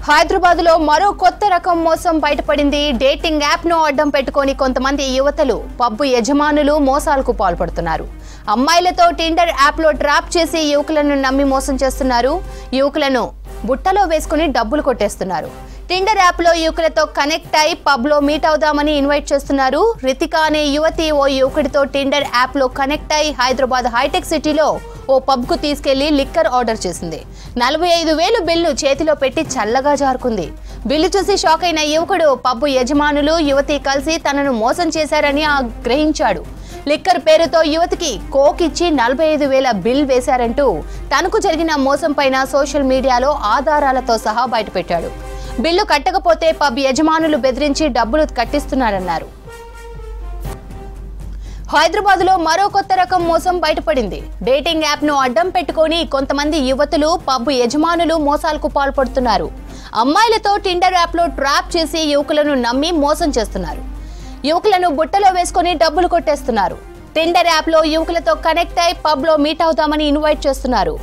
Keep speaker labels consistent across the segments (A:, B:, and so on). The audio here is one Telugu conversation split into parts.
A: హైదరాబాద్లో మరో కొత్త రకం మోసం బయటపడింది. డేటింగ్ యాప్ను అడ్డం పెట్టుకొని కొంతమంది యువతలు పబ్బు యజమానులు మోసాలకు పాల్పడుతున్నారు. అమ్మాయిలతో టిండర్ యాప్లో ట్రాప్ చేసి యువకులను నమ్మి మోసం చేస్తున్నారు. యువకులను బుట్టలో వేసుకుని డబ్బులు కొట్టేస్తున్నారు. టిండర్ యాప్లో యువకులతో కనెక్ట్ అయి పబ్లో మీట్ అవుదామని ఇన్వైట్ చేస్తున్నారు. రితిక అనే యువతి ఓ యువకుడితో టిండర్ యాప్లో కనెక్ట్ అయి హైదరాబాద్ హైటెక్ సిటీలో ఓ పబ్కు తీసుకెళ్లి లిక్కర్ ఆర్డర్ చేసింది. 45,000 బిల్లు చేతిలో పెట్టి చల్లగా జారుకుంది. బిల్లు చూసి షాక్ అయిన యువకుడు పబ్బు యజమానులు యువతి కలిసి తనను మోసం చేశారని గ్రహించాడు. లిక్కర్ పేరుతో యువతికి కోక్ ఇచ్చి 45,000 బిల్ వేశారంటూ తనకు జరిగిన మోసం పైన సోషల్ మీడియాలో ఆధారాలతో సహా బయటపెట్టాడు. బిల్లు కట్టకపోతే పబ్ యజమానులు బెదిరించి డబ్బులు కట్టిస్తున్నారన్నారు. హైదరాబాద్లో మరో కొత్త రకం మోసం బయటపడింది. డేటింగ్ యాప్ను అడ్డం పెట్టుకొని కొంతమంది యువతులు పబ్ యజమానులు మోసాలకు పాల్పడుతున్నారు. అమ్మాయిలతో టిండర్ యాప్లో ట్రాప్ చేసి యువకులను నమ్మి మోసం చేస్తున్నారు. యువకులను బుట్టలో వేసుకొని డబ్బులు కొట్టేస్తున్నారు. టిండర్ యాప్లో యువకులతో కనెక్ట్ అయి పబ్లో మీట్ అవుదామని ఇన్వైట్ చేస్తున్నారు.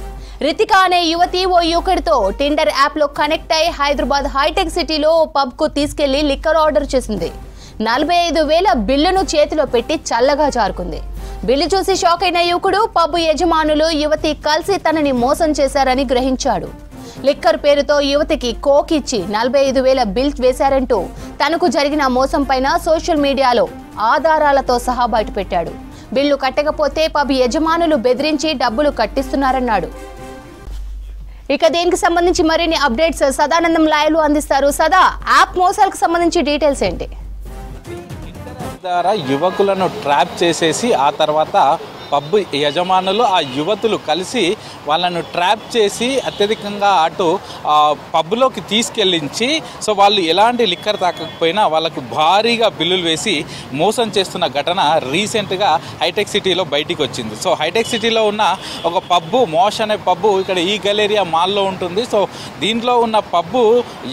A: రితిక అనే యువతి ఓ యువకుడితో టిండర్ యాప్లో కనెక్ట్ అయి హైదరాబాద్ హైటెక్ సిటీలో ఓ పబ్కు తీసుకెళ్లి లిక్కర్ ఆర్డర్ చేసింది. 45,000 బిల్లును చేతిలో పెట్టి చల్లగా జారుకుంది. బిల్లు చూసి షాక్ అయిన యువకుడు పబ్ యజమానులు యువతి కలిసి తనని మోసం చేశారని గ్రహించాడు. లిక్కర్ పేరుతో యువతికి కోక్ ఇచ్చి 45,000 బిల్ వేశారంటూ తనకు జరిగిన మోసం పైన సోషల్ మీడియాలో ఆధారాలతో సహా బయటపెట్టాడు. బిల్లు కట్టకపోతే పబ్ యజమానులు బెదిరించి డబ్బులు కట్టిస్తున్నారన్నాడు. ఇక దీనికి సంబంధించి మరిన్ని అప్డేట్స్ సదానందం లైవ్ లో అందిస్తారు. సదా, యాప్ మోసాలకు సంబంధించి డీటెయిల్స్ ఏంటి?
B: ద్వారా యువకులను ట్రాప్ చేసేసి ఆ తర్వాత పబ్ యజమానులు ఆ యువతులు కలిసి వాళ్ళను ట్రాప్ చేసి అత్యధికంగా అటు పబ్లోకి తీసుకెళ్ళించి సో వాళ్ళు ఎలాంటి లిక్కర్ తాకకపోయినా వాళ్ళకు భారీగా బిల్లులు వేసి మోసం చేస్తున్న ఘటన రీసెంట్గా హైటెక్ సిటీలో బయటికి వచ్చింది. సో హైటెక్ సిటీలో ఉన్న ఒక పబ్బు మోష్ అనే పబ్బు ఇక్కడ ఈ గలేరియా మాల్లో ఉంటుంది. సో దీంట్లో ఉన్న పబ్బు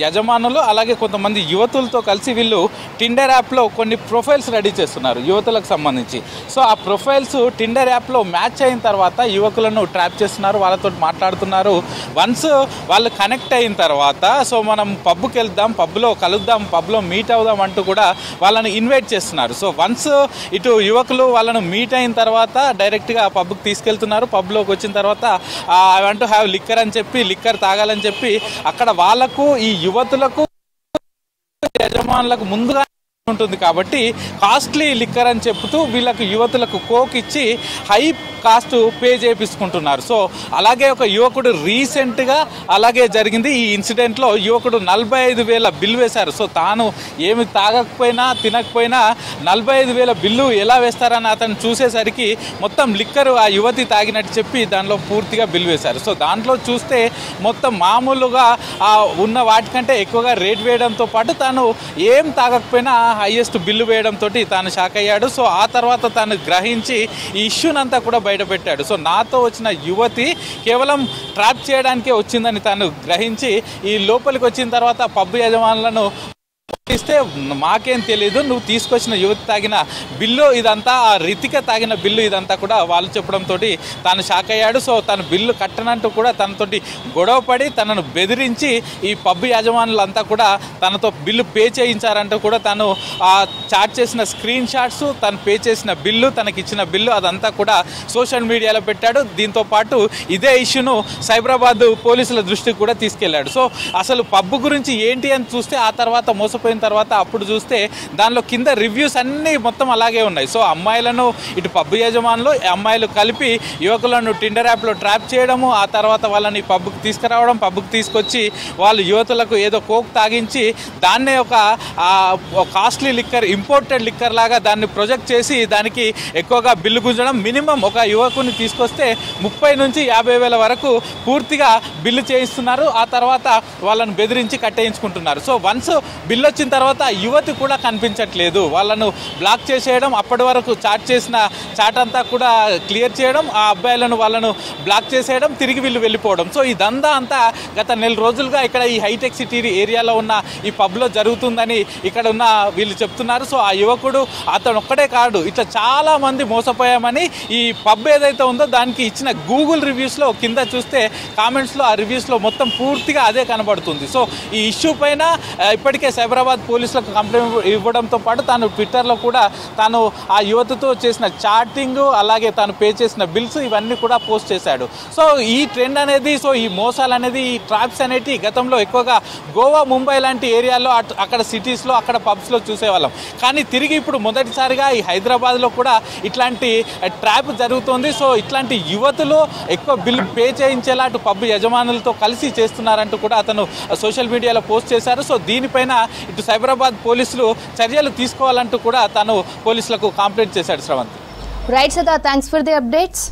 B: యజమానులు అలాగే కొంతమంది యువతులతో కలిసి వీళ్ళు టిండర్ యాప్లో కొన్ని ప్రొఫైల్స్ రెడీ చేస్తున్నారు యువతులకు సంబంధించి. సో ఆ ప్రొఫైల్స్ టిండర్ యాప్లో మ్యాచ్ అయిన తర్వాత యువకులను ట్రాప్ చేస్తున్నారు, వాళ్ళతో మాట్లాడుతున్నారు. వన్స్ వాళ్ళు కనెక్ట్ అయిన తర్వాత సో మనం పబ్కి వెళ్దాం, పబ్లో కలుద్దాం, పబ్లో మీట్ అవుదాం అంటూ కూడా వాళ్ళని ఇన్వైట్ చేస్తున్నారు. సో వన్స్ ఇటు యువకులు వాళ్ళను మీట్ అయిన తర్వాత డైరెక్ట్గా పబ్కి తీసుకెళ్తున్నారు. పబ్లోకి వచ్చిన తర్వాత I want to have liquor అని చెప్పి లిక్కర్ తాగాలని చెప్పి అక్కడ వాళ్ళకు ఈ యువతులకు యజమానులకు ముందుగా ఉంటుంది కాబట్టి కాస్ట్లీ లిక్కర్ అని చెప్తూ వీళ్ళకు యువతులకు కోక్ ఇచ్చి హై కాస్ట్ పే చేయించుకుంటున్నారు. సో అలాగే ఒక యువకుడు రీసెంట్గా అలాగే జరిగింది. ఈ ఇన్సిడెంట్లో యువకుడు 45,000 బిల్లు వేశారు. సో తాను ఏమి తాగకపోయినా తినకపోయినా 45,000 బిల్లు ఎలా వేస్తారని అతను చూసేసరికి మొత్తం లిక్కర్ ఆ యువతి తాగినట్టు చెప్పి దానిలో పూర్తిగా బిల్లు వేశారు. సో దాంట్లో చూస్తే మొత్తం మామూలుగా ఉన్న వాటికంటే ఎక్కువగా రేట్ వేయడంతో పాటు తాను ఏం తాగకపోయినా హైయెస్ట్ బిల్లు వేయడంతో తాను షాక్ అయ్యాడు. సో ఆ తర్వాత తాను గ్రహించి ఈ ఇష్యూనంతా కూడా బయటపెట్టాడు. సో నాతో వచ్చిన యువతి కేవలం ట్రాప్ చేయడానికే వచ్చిందని తాను గ్రహించి ఈ లోపలికి వచ్చిన తర్వాత పబ్ యజమానులను ఇస్తే మాకేం తెలీదు, నువ్వు తీసుకొచ్చిన యువతి తాగిన బిల్లు ఇదంతా, ఆ రితిక తాగిన బిల్లు ఇదంతా కూడా వాళ్ళు చెప్పడంతో తాను షాక్ అయ్యాడు. సో తను బిల్లు కట్టనంటూ కూడా తనతోటి గొడవపడి తనను బెదిరించి ఈ పబ్ యజమానులంతా కూడా తనతో బిల్లు పే చేయించారంటూ కూడా తను చాట్ చేసిన స్క్రీన్ షాట్స్, తను పే చేసిన బిల్లు, తనకిచ్చిన బిల్లు అదంతా కూడా సోషల్ మీడియాలో పెట్టాడు. దీంతో పాటు ఇదే ఇష్యూను సైబరాబాద్ పోలీసుల దృష్టికి కూడా తీసుకెళ్లాడు. సో అసలు పబ్ గురించి ఏంటి అని చూస్తే ఆ తర్వాత మోసపోయిన తర్వాత అప్పుడు చూస్తే దానిలో కింద రివ్యూస్ అన్నీ మొత్తం అలాగే ఉన్నాయి. సో అమ్మాయిలను ఇటు పబ్ యజమానులు అమ్మాయిలు కలిపి యువకులను టిండర్ యాప్లో ట్రాప్ చేయడము, ఆ తర్వాత వాళ్ళని పబ్కి తీసుకురావడం, పబ్కి తీసుకొచ్చి వాళ్ళు యువతులకు ఏదో కోక్ తాగించి దాన్నే ఒక కాస్ట్లీ లిక్కర్, ఇంపోర్టెడ్ లిక్కర్ లాగా దాన్ని ప్రొజెక్ట్ చేసి దానికి ఎక్కువగా బిల్లు గుంజడం. మినిమం ఒక యువకుని తీసుకొస్తే 30,000 నుంచి 50,000 వరకు పూర్తిగా బిల్లు చేయిస్తున్నారు. ఆ తర్వాత వాళ్ళని బెదిరించి కట్టేయించుకుంటున్నారు. సో వన్స్ బిల్లు వచ్చిన వచ్చిన తర్వాత యువతి కూడా కనిపించట్లేదు. వాళ్ళను బ్లాక్ చేసేయడం, అప్పటి వరకు చాట్ చేసిన చాట్ అంతా కూడా క్లియర్ చేయడం, ఆ అబ్బాయిలను వాళ్ళను బ్లాక్ చేసేయడం, తిరిగి వీళ్ళు వెళ్ళిపోవడం. సో ఈ దందా అంతా గత నెల రోజులుగా ఇక్కడ ఈ హైటెక్ సిటీ ఏరియాలో ఉన్న ఈ పబ్లో జరుగుతుందని ఇక్కడ ఉన్న వీళ్ళు చెప్తున్నారు. సో ఆ యువకుడు అతను ఒక్కడే కాదు, ఇట్లా చాలా మంది మోసపోయామని ఈ పబ్ ఏదైతే ఉందో దానికి ఇచ్చిన గూగుల్ రివ్యూస్లో కింద చూస్తే కామెంట్స్లో ఆ రివ్యూస్లో మొత్తం పూర్తిగా అదే కనబడుతుంది. సో ఈ ఇష్యూ పైన ఇప్పటికే సైబరాబాద్ పోలీసులకు కంప్లైంట్ ఇవ్వడంతో పాటు తాను ట్విట్టర్లో కూడా తాను ఆ యువతతో చేసిన చాటింగ్, అలాగే తాను పే చేసిన బిల్స్ ఇవన్నీ కూడా పోస్ట్ చేశాడు. సో ఈ ట్రెండ్ అనేది, సో ఈ మోసాలు అనేది, ఈ ట్రాప్స్ అనేవి గతంలో ఎక్కువగా గోవా, ముంబై లాంటి ఏరియాల్లో అక్కడ సిటీస్లో అక్కడ పబ్స్లో చూసేవాళ్ళం. కానీ తిరిగి ఇప్పుడు మొదటిసారిగా ఈ హైదరాబాద్లో కూడా ఇట్లాంటి ట్రాప్ జరుగుతుంది. సో ఇట్లాంటి యువతులు ఎక్కువ బిల్ పే చేయించేలా అటు పబ్ యజమానులతో కలిసి చేస్తున్నారంటూ కూడా అతను సోషల్ మీడియాలో పోస్ట్ చేశారు. సో దీనిపైన ఇటు సైబరాబాద్ పోలీసులు చర్యలు తీసుకోవాలంటూ కూడా తాను పోలీసులకు కంప్లైంట్ చేశాడు. శ్రవంతి.
A: రైట్ సదా, థ్యాంక్స్ ఫర్ ది అప్డేట్స్.